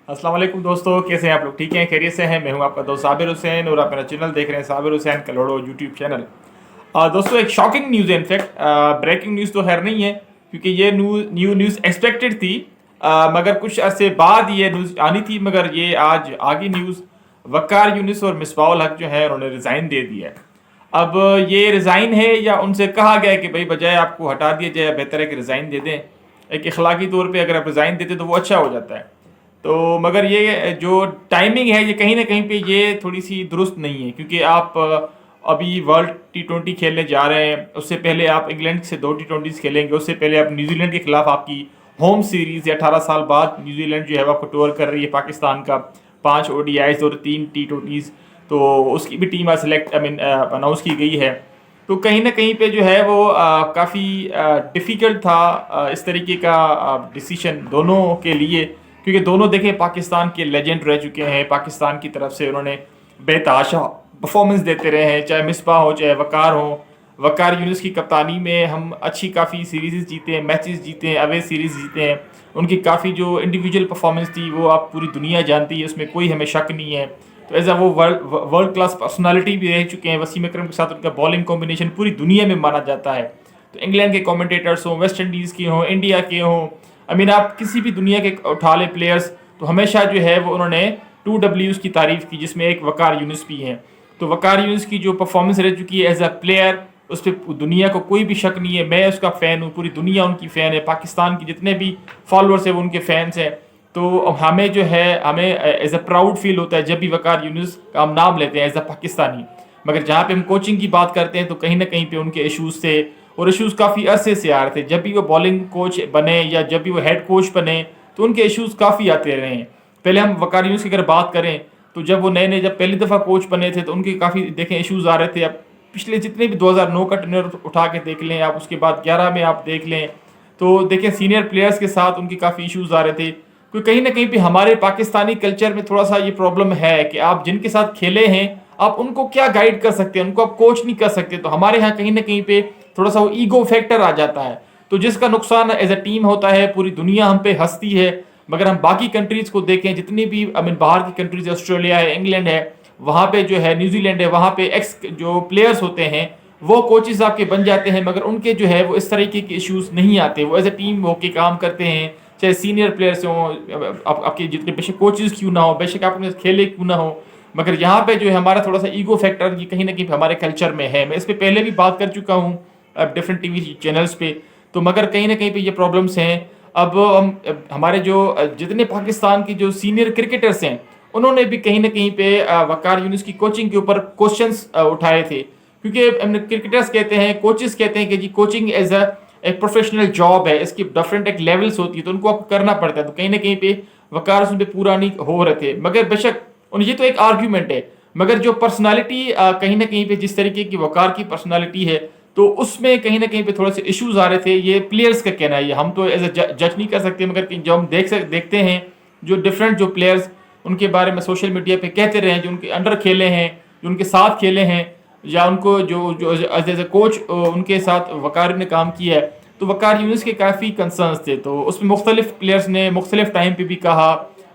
अस्सलाम वालेकुम दोस्तों, कैसे हैं आप लोग? ठीक हैं, खैरियत से हैं? मैं हूं आपका दोस्त साबिर हुसैन और आप मेरा चैनल देख रहे हैं साबिर हुसैन कलोड़ो यूट्यूब चैनल। दोस्तों, एक शॉकिंग न्यूज़ है। इनफैक्ट ब्रेकिंग न्यूज़ तो खैर नहीं है, क्योंकि ये न्यू न्यूज़ एक्सपेक्टेड थी। मगर कुछ अरसे बाद ये न्यूज़ आनी थी, मगर ये आज आगे न्यूज़। वकार यूनिस और मिसबाहुल हक जो है उन्होंने रिज़ाइन दे दिया है। अब ये रिज़ाइन है या उनसे कहा गया है कि भाई बजाय आपको हटा दिया जाए, बेहतर है कि रिज़ाइन दे दें। एक अखलाकी तौर पे अगर आप रिज़ाइन देते तो वो अच्छा हो जाता है। तो मगर ये जो टाइमिंग है ये कहीं ना कहीं पे ये थोड़ी सी दुरुस्त नहीं है, क्योंकि आप अभी वर्ल्ड T20 खेलने जा रहे हैं। उससे पहले आप इंग्लैंड से 2 T20 खेलेंगे। उससे पहले आप न्यूजीलैंड के खिलाफ आपकी होम सीरीज या 18 साल बाद न्यूजीलैंड जो है वो आपको टूर कर रही है पाकिस्तान का। 5 ODIs और 3 T20s, तो उसकी भी टीम सेलेक्ट अनाउंस की गई है। तो कहीं ना कहीं पे जो है वो काफ़ी डिफ़िकल्ट था इस तरीके का डिसीशन दोनों के लिए, क्योंकि दोनों देखें पाकिस्तान के लेजेंड रह चुके हैं। पाकिस्तान की तरफ से उन्होंने बेतहाशा परफॉर्मेंस देते रहे हैं, चाहे मिसबा हो चाहे वकार हो। वकार यूनिस की कप्तानी में हम अच्छी काफ़ी सीरीज़ जीते हैं, मैचेस जीते हैं, अवे सीरीज़ जीते हैं। उनकी काफ़ी जो इंडिविजुअल परफॉर्मेंस थी वो आप पूरी दुनिया जानती है, उसमें कोई हमें शक नहीं है। तो एज वो वर्ल्ड क्लास पर्सनालिटी भी रह चुके हैं। वसीम अकरम के साथ उनका बॉलिंग कॉम्बिनेशन पूरी दुनिया में माना जाता है। तो इंग्लैंड के कमेंटेटर्स हों, वेस्ट इंडीज़ के हों, इंडिया के हों, आप किसी भी दुनिया के उठा लें प्लेयर्स, तो हमेशा जो है वो उन्होंने 2Ws की तारीफ की, जिसमें एक वकार यूनिस भी हैं। तो वकार यूनिस की जो परफॉर्मेंस रह चुकी है एज अ प्लेयर, उस पर दुनिया को कोई भी शक नहीं है। मैं उसका फ़ैन हूँ, पूरी दुनिया उनकी फ़ैन है। पाकिस्तान की जितने भी फॉलोअर्स हैं वो उनके फैंस हैं। तो हमें जो है हमें एज अ प्राउड फील होता है जब भी वकार यूनिस का हम नाम लेते हैं एज अ पाकिस्तानी। मगर जहाँ पे हम कोचिंग की बात करते हैं तो कहीं ना कहीं पे उनके इश्यूज थे, और इश्यूज काफ़ी अरसे से आ रहे थे। जब भी वो बॉलिंग कोच बने या जब भी वो हेड कोच बने तो उनके इश्यूज काफ़ी आते रहे हैं। पहले हम वकार यूनिस की अगर बात करें तो जब वो नए जब पहली दफ़ा कोच बने थे तो उनके काफ़ी देखें इश्यूज आ रहे थे। अब पिछले जितने भी 2009 का टेन्योर उठा के देख लें आप, उसके बाद 11 में आप देख लें, तो देखें सीनियर प्लेयर्स के साथ उनकी काफ़ी इश्यूज आ रहे थे। क्योंकि कहीं ना कहीं भी हमारे पाकिस्तानी कल्चर में थोड़ा सा ये प्रॉब्लम है कि आप जिनके साथ खेले हैं आप उनको क्या गाइड कर सकते हैं, उनको आप कोच नहीं कर सकते। तो हमारे यहाँ कहीं ना कहीं पे थोड़ा सा वो ईगो फैक्टर आ जाता है, तो जिसका नुकसान एज अ टीम होता है। पूरी दुनिया हम पे हंसती है, मगर हम बाकी कंट्रीज को देखें, जितनी भी बाहर की कंट्रीज, ऑस्ट्रेलिया है, इंग्लैंड है, वहाँ पे जो है न्यूजीलैंड है, वहाँ पे एक्स जो प्लेयर्स होते हैं वो कोचेस आपके बन जाते हैं, मगर उनके जो है वो इस तरीके के इश्यूज नहीं आते। वो एज अ टीम होके काम करते हैं, चाहे सीनियर प्लेयर्स हों, आपके जितने बेशक कोचेस क्यों ना हो, बेशक आप उनके खेले क्यों ना हो। मगर यहाँ पे जो है हमारा थोड़ा सा ईगो फैक्टर ये कहीं ना कहीं हमारे कल्चर में है। मैं इस पर पहले भी बात कर चुका हूँ डिफरेंट टीवी चैनल्स पे। तो मगर कहीं ना कहीं पे ये प्रॉब्लम्स हैं। अब हम हमारे जो जितने पाकिस्तान की जो सीनियर क्रिकेटर्स हैं उन्होंने भी कहीं ना कहीं पे वकार यूनिस की कोचिंग के ऊपर क्वेश्चंस उठाए थे, क्योंकि क्रिकेटर्स कहते हैं, कोचेस कहते हैं कि जी कोचिंग एज अ एक प्रोफेशनल जॉब है, इसकी डिफरेंट एक लेवल्स होती है, तो उनको आपको करना पड़ता है। तो कहीं ना कहीं पे वकार उन पर पूरा नहीं हो रहे थे। मगर बेशक और ये तो एक आर्ग्यूमेंट है, मगर जो पर्सनालिटी कहीं ना कहीं पे जिस तरीके की वकार की पर्सनालिटी है, तो उसमें कहीं ना कहीं पे थोड़े से इश्यूज आ रहे थे। ये प्लेयर्स का कहना है, ये हम तो एज अ जज नहीं कर सकते, मगर जो हम देखते हैं जो डिफरेंट जो प्लेयर्स उनके बारे में सोशल मीडिया पे कहते रहे हैं, जो उनके अंडर खेले हैं, जो उनके साथ खेले हैं, या उनको जो जो एज ए कोच उनके साथ वकार ने काम किया है, तो वकार यूनिस के काफ़ी कंसर्न्स थे। तो उसमें मुख्तलिफ प्लेयर्स ने मुख्तलिफ टाइम पे भी कहा,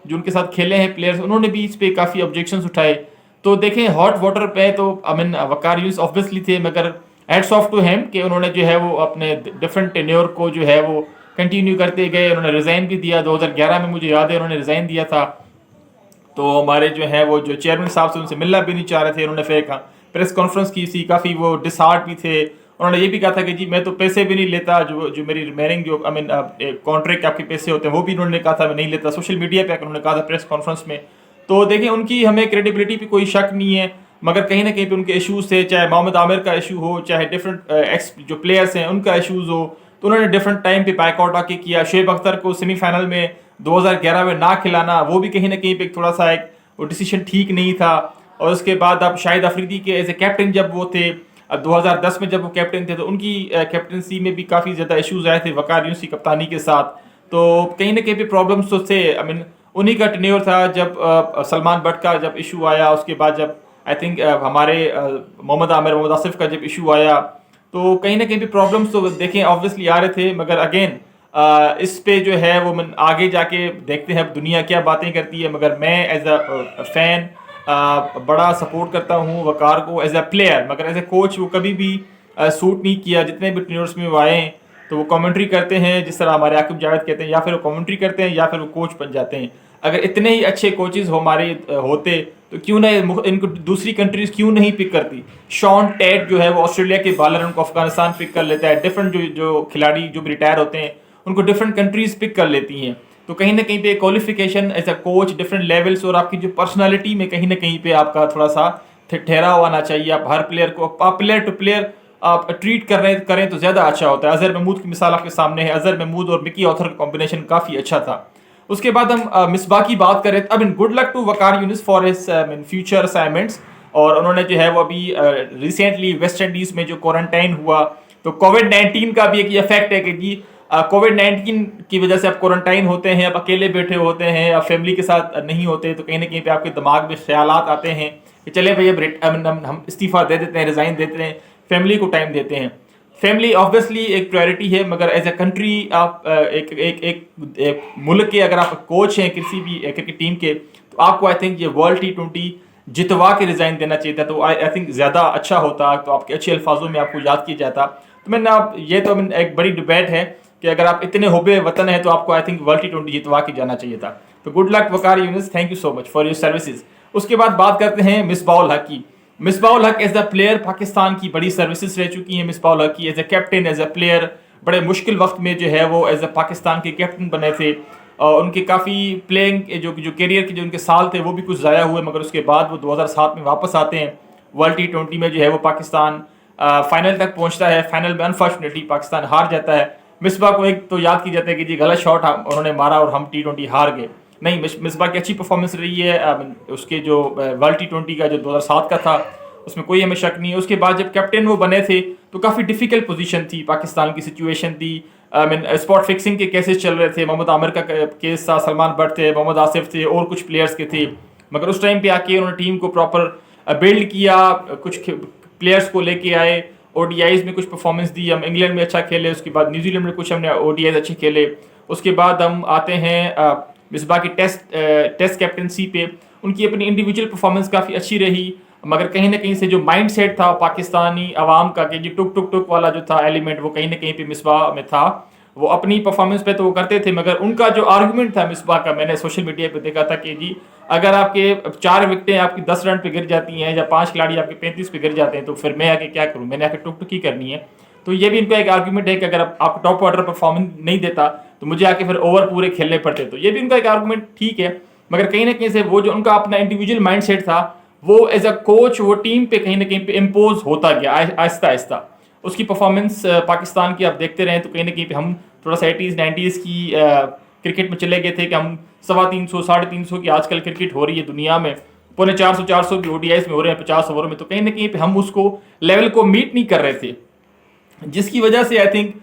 जो उनके साथ खेले हैं प्लेयर्स उन्होंने भी इस पर काफ़ी ऑब्जेक्शंस उठाए। तो देखें हॉट वाटर पे तो वकार यूनिस ऑब्वियसली थे, मगर हैट्स ऑफ टू हिम कि उन्होंने जो है वो अपने डिफरेंट टेन्योर को जो है वो कंटिन्यू करते गए। उन्होंने रिज़ाइन भी दिया 2011 में, मुझे याद है उन्होंने रिज़ाइन दिया था। तो हमारे जो है वो जो चेयरमैन साहब से उनसे मिलना भी नहीं चाह रहे थे। उन्होंने फिर प्रेस कॉन्फ्रेंस की थी, काफ़ी वो डिसहार्ट भी थे। उन्होंने ये भी कहा था कि जी मैं तो पैसे भी नहीं लेता, जो जो मेरी रिमेनिंग जो कॉन्ट्रैक्ट आपके पैसे होते हैं वो भी उन्होंने कहा था मैं नहीं लेता। सोशल मीडिया पे उन्होंने कहा था प्रेस कॉन्फ्रेंस में। तो देखिए उनकी हमें क्रेडिबिलिटी पे कोई शक नहीं है, मगर कहीं ना कहीं पे उनके इश्यूज थे, चाहे मोहम्मद आमिर का इशू हो, चाहे डिफरेंट एक्स जो प्लेयर्स हैं उनका इशूज हो। तो उन्होंने डिफरेंट टाइम पे बैकआउट आके किया। शुएब अख्तर को सेमीफाइनल में 2011 में ना खिलाना, वो भी कहीं ना कहीं पे थोड़ा सा एक वो डिसीजन ठीक नहीं था। और उसके बाद अब शाहिद अफरीदी के एज ए कैप्टन जब वो थे, अब 2010 में जब वो कैप्टन थे, तो उनकी कैप्टनसी में भी काफ़ी ज़्यादा इश्यूज आए थे वकार यूनिस की कप्तानी के साथ। तो कहीं ना कहीं पे प्रॉब्लम्स तो थे। उन्हीं का टेन्योर था जब सलमान बट का जब इशू आया, उसके बाद जब आई थिंक हमारे मोहम्मद आमिर मोहम्मद आसिफ का जब इशू आया, तो कहीं ना कहीं भी प्रॉब्लम्स तो देखें ऑब्वियसली आ रहे थे। मगर अगेन اس پہ جو ہے وہ آگے جا کے دیکھتے ہیں اب دنیا کیا باتیں کرتی ہے، مگر میں ایز اے فین بڑا سپورٹ کرتا ہوں وقار کو ایز اے پلیئر، مگر ایز اے کوچ وہ کبھی بھی سوٹ نہیں کیا. جتنے بھی ٹورنامنٹس میں وہ آئے ہیں تو وہ کامنٹری کرتے ہیں، جس طرح ہمارے عاقب جاوید کہتے ہیں، یا پھر وہ کامنٹری کرتے ہیں یا پھر وہ کوچ بن جاتے ہیں. اگر اتنے ہی اچھے کوچز ہمارے ہوتے تو کیوں نہ ان کو دوسری کنٹریز کیوں نہیں پک کرتی. شان ٹیٹ جو ہے وہ آسٹریلیا کے بالر، ان کو افغانستان پک کر لیتا ہے. ڈفرنٹ جو کھلاڑی جو بھی ریٹائر ہوتے ہیں ان کو ڈفرنٹ کنٹریز پک کر لیتی ہیں. تو کہیں نہ کہیں پہ qualification as a coach different levels اور آپ کی جو پرسنالٹی میں کہیں نہ کہیں پہ آپ کا تھوڑا سا ٹھہراؤ آنا چاہیے. آپ ہر پلیئر کو آپ پلیئر ٹو پلیئر آپ ٹریٹ کریں تو زیادہ اچھا ہوتا ہے. اظہر محمود کی مثال آپ کے سامنے ہے. اظہر محمود اور مکی آتھر کا کمبینیشن کافی اچھا تھا. اس کے بعد ہم مصباح کی بات کریں. اب good luck to Waqar Younis for his future assignments. اور انہوں نے جو ہے وہ ابھی ریسنٹلی ویسٹ انڈیز میں جو کوارنٹائن ہوا تو کووڈ-19 کا بھی ایک یہ افیکٹ ہے کہ جی کووڈ-19 کی وجہ سے آپ کوارنٹائن ہوتے ہیں، آپ اکیلے بیٹھے ہوتے ہیں، آپ فیملی کے ساتھ نہیں ہوتے، تو کہیں نہ کہیں پہ آپ کے دماغ میں خیالات آتے ہیں کہ چلے بھائی اب ہم استعفیٰ دے دیتے ہیں، ریزائن دیتے ہیں، فیملی کو ٹائم دیتے ہیں. فیملی آبویسلی ایک پرائرٹی ہے، مگر ایز اے کنٹری آپ ایک ملک کے اگر آپ کوچ ہیں کسی بھی کرکٹ ٹیم کے تو آپ کو آئی تھنک یہ ورلڈ T20 جتوا کے ریزائن دینا چاہیے تھا. تو آئی تھنک زیادہ اچھا ہوتا، تو آپ کے اچھے الفاظوں میں آپ کو یاد کیا جاتا. تو یہ تو ایک بڑی ڈبیٹ ہے کہ اگر آپ اتنے حب وطن ہیں تو آپ کو آئی تھنک ورلڈ T20 جتوا کے جانا چاہیے تھا. تو good luck Waqar Younis, thank you so much for your services. اس کے بعد بات کرتے ہیں مصباح الحق کی. مصباح الحق ایز اے پلیئر پاکستان کی بڑی سروسز رہ چکی ہیں. مصباح الحق کی as a captain, as a player بڑے مشکل وقت میں جو ہے وہ ایز اے پاکستان کے کیپٹن بنے تھے. اور ان کے کافی پلینگ جو کیریئر کے جو ان کے سال تھے وہ بھی کچھ ضائع ہوئے، مگر اس کے بعد وہ 2007 میں واپس آتے ہیں. ورلڈ T20 میں جو ہے وہ پاکستان فائنل تک پہنچتا ہے. فائنل میں انفارچونیٹلی پاکستان ہار جاتا ہے. مصباح کو ایک تو یاد کی جاتا ہے کہ جی غلط شاٹ انہوں نے مارا اور ہم T20 ہار گئے. نہیں، مصباح کی اچھی پرفارمنس رہی ہے. اس کے جو ورلڈ T20 کا جو 2007 کا تھا اس میں کوئی ہمیں شک نہیں ہے. اس کے بعد جب کیپٹن وہ بنے تھے تو کافی ڈیفیکلٹ پوزیشن تھی، پاکستان کی سچویشن تھی. اسپاٹ فکسنگ کے کیسز چل رہے تھے. محمد عامر کا کیس تھا، سلمان بٹ تھے، محمد آصف تھے، اور کچھ پلیئرس کے تھے. مگر اس ٹائم پہ آ کے انہوں نے ٹیم کو پراپر بلڈ کیا، کچھ پلیئرس کو لے کے آئے، ODIs میں کچھ پرفارمنس دی. ہم انگلینڈ میں اچھا کھیلے، اس کے بعد نیوزی لینڈ میں کچھ ہم نے ODIs اچھے کھیلے. اس کے بعد ہم آتے ہیں مصباح کی ٹیسٹ کیپٹنسی پہ. ان کی اپنی انڈیویجول پرفارمنس کافی اچھی رہی، مگر کہیں نہ کہیں سے جو مائنڈ سیٹ تھا پاکستانی عوام کا کہ جی ٹک ٹک ٹک والا جو تھا ایلیمنٹ وہ کہیں نہ کہیں پہ مصباح میں تھا. وہ اپنی پرفارمنس پہ تو وہ کرتے تھے، مگر ان کا جو آرگومنٹ تھا مصباح کا، میں نے سوشل میڈیا پہ دیکھا تھا کہ جی اگر آپ کے 4 وکٹیں آپ کی 10 رن پہ گر جاتی ہیں یا 5 کھلاڑی آپ کے 35 پہ گر جاتے ہیں تو پھر میں آ کے کیا کروں، میں نے آ کے ٹک ٹک ہی کرنی ہے. تو یہ بھی ان کا ایک آرگومنٹ ہے کہ اگر آپ ٹاپ آرڈر پرفارمنس نہیں دیتا تو مجھے آ کے پھر اوور پورے کھیلنے پڑتے. تو یہ بھی ان کا ایک آرگومنٹ ٹھیک ہے، مگر کہیں نہ کہیں سے وہ جو ان کا اپنا انڈیویجول مائنڈ سیٹ تھا وہ ایز اے کوچ وہ ٹیم پہ کہیں نہ کہیں پہ امپوز ہوتا گیا آہستہ آہستہ. اس کی پرفارمنس پاکستان کی آپ دیکھتے رہیں تو کہیں نہ کہیں پہ ہم تھوڑا سا 80s 90s کی کرکٹ میں چلے گئے تھے کہ ہم 350 350 کی آج کل کرکٹ ہو رہی ہے دنیا میں، 450 کی ODIs میں ہو رہے ہیں 50 اوور میں. تو کہیں نہ کہیں پہ ہم اس کو لیول کو میٹ نہیں کر رہے تھے، جس کی وجہ سے آئی تھنک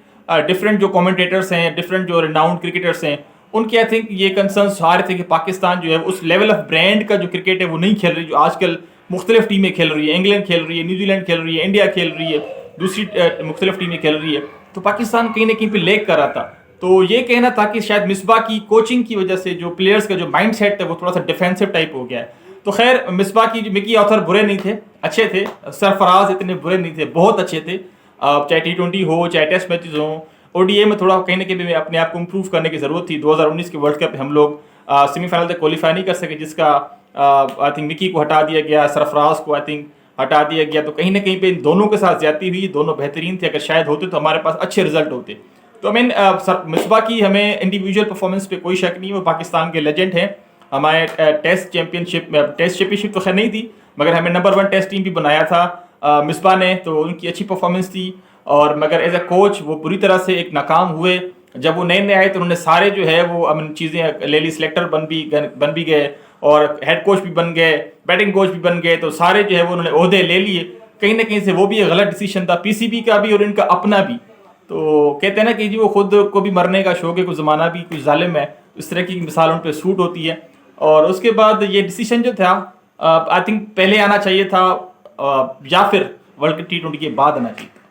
ڈفرینٹ جو کامنٹیٹرس ہیں، ڈفرینٹ جو ریناؤنڈ کرکٹرس ہیں، ان کے آئی تھنک یہ کنسرنس آ رہے تھے کہ پاکستان جو ہے اس لیول آف برانڈ کا جو کرکٹ ہے وہ نہیں کھیل رہی جو آج کل مختلف ٹیمیں کھیل رہی ہے. انگلینڈ کھیل رہی ہے، نیوزی لینڈ کھیل رہی ہے، انڈیا کھیل رہی ہے، دوسری مختلف ٹیمیں کھیل رہی ہے. تو پاکستان کہیں نہ کہیں پہ لیک کر رہا تھا. تو یہ کہنا تھا کہ شاید مصباح کی کوچنگ کی وجہ سے جو پلیئرس کا جو مائنڈ سیٹ ہے وہ تھوڑا سا ڈیفینسو ٹائپ ہو گیا ہے. تو خیر مصباح کی جو مکی آتھر برے نہیں تھے، اچھے تھے. سرفراز اتنے برے نہیں تھے، بہت اچھے تھے. چاہے T20 ہو، چاہے ٹیسٹ میچز ہوں. ODI میں تھوڑا کہیں نہ کہیں اپنے آپ کو امپروو کرنے کی ضرورت تھی. 2019 کے ورلڈ کپ ہم لوگ سیمی فائنل تک کوالیفائی نہیں کر سکے، جس کا آئی تھنک مکی کو ہٹا دیا گیا، سرفراز کو آئی تھنک ہٹا دیا گیا. تو کہیں نہ کہیں پہ ان دونوں کے ساتھ زیادتی ہوئی. دونوں بہترین تھے، اگر شاید ہوتے تو ہمارے پاس اچھے رزلٹ ہوتے. تو مصباح کی ہمیں انڈیویجول پرفارمنس پہ کوئی شک نہیں. وہ پاکستان کے لیجنڈ ہیں. ہمارے ٹیسٹ چیمپئن شپ تو خیر نہیں تھی، مگر ہمیں نمبر 1 ٹیسٹ ٹیم بھی بنایا تھا مصباح نے. تو ان کی اچھی پرفارمنس تھی، اور مگر ایز اے کوچ وہ بری طرح سے ایک ناکام ہوئے. جب وہ نئے آئے تو انہوں نے سارے جو ہے وہ چیزیں لے لی. سلیکٹر بن بھی گئے اور ہیڈ کوچ بھی بن گئے، بیٹنگ کوچ بھی بن گئے. تو سارے جو ہے وہ انہوں نے عہدے لے لیے. کہیں نہ کہیں سے وہ بھی ایک غلط ڈیسیشن تھا، PCB کا بھی اور ان کا اپنا بھی. تو کہتے ہیں نا کہ جی وہ خود کو بھی مرنے کا شوق ہے، کوئی زمانہ بھی کچھ ظالم ہے. اس طرح کی مثال ان پہ سوٹ ہوتی ہے. اور اس کے بعد یہ ڈیسیشن جو تھا آئی تھنک پہلے آنا چاہیے تھا یا پھر ورلڈ T20 کے بعد آنا چاہیے تھا.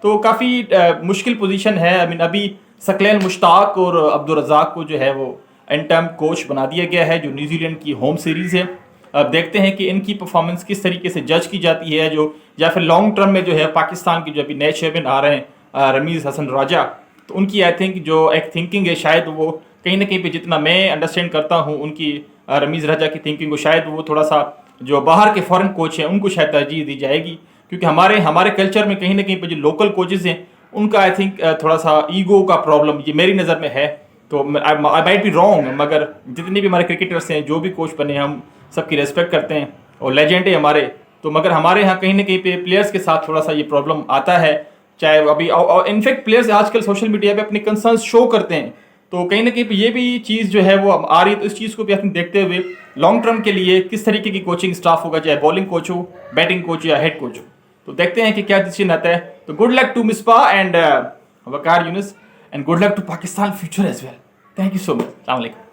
تو کافی مشکل پوزیشن ہے. ابھی सकलैन मुश्ताक और अब्दुल रज़ाक को जो है वो इंटर्म कोच बना दिया गया है, जो न्यूजीलैंड की होम सीरीज़ है। अब देखते हैं कि इनकी परफॉर्मेंस किस तरीके से जज की जाती है, जो या फिर लॉन्ग टर्म में जो है पाकिस्तान के जो अभी नए चेयरमैन आ रहे हैं रमीज़ हसन राजा, तो उनकी आई थिंक जो एक थिंकिंग है शायद वो कहीं ना कहीं पे जितना मैं अंडरस्टैंड करता हूँ उनकी रमीज़ राजा की थिंकिंग को शायद वो थोड़ा सा जो बाहर के फॉरेन कोच हैं उनको शायद तरजीह दी जाएगी, क्योंकि हमारे कल्चर में कहीं ना कहीं पे जो लोकल कोचेज़ हैं उनका आई थिंक थोड़ा सा ईगो का प्रॉब्लम ये मेरी नज़र में है। तो आई माइट बी रॉन्ग, मगर जितने भी हमारे क्रिकेटर्स हैं, जो भी कोच बने हैं, हम सबकी रेस्पेक्ट करते हैं और लेजेंड है हमारे, तो मगर हमारे यहाँ कहीं ना कहीं पे प्लेयर्स के साथ थोड़ा सा ये प्रॉब्लम आता है। चाहे अभी इनफैक्ट प्लेयर्स आजकल सोशल मीडिया पे अपने कंसर्न्स शो करते हैं, तो कहीं ना कहीं पे ये भी चीज़ जो है वो आ रही है। तो इस चीज़ को भी अपने देखते हुए लॉन्ग टर्म के लिए किस तरीके की कोचिंग स्टाफ होगा, चाहे बॉलिंग कोच हो, बैटिंग कोच या हेड कोच हो, तो देखते हैं कि क्या डिसीजन आता है। तो good luck to Misbah and Waqar Younis, and good luck to Pakistan future as well. Thank you so much. अस्सलाम वालेकुम।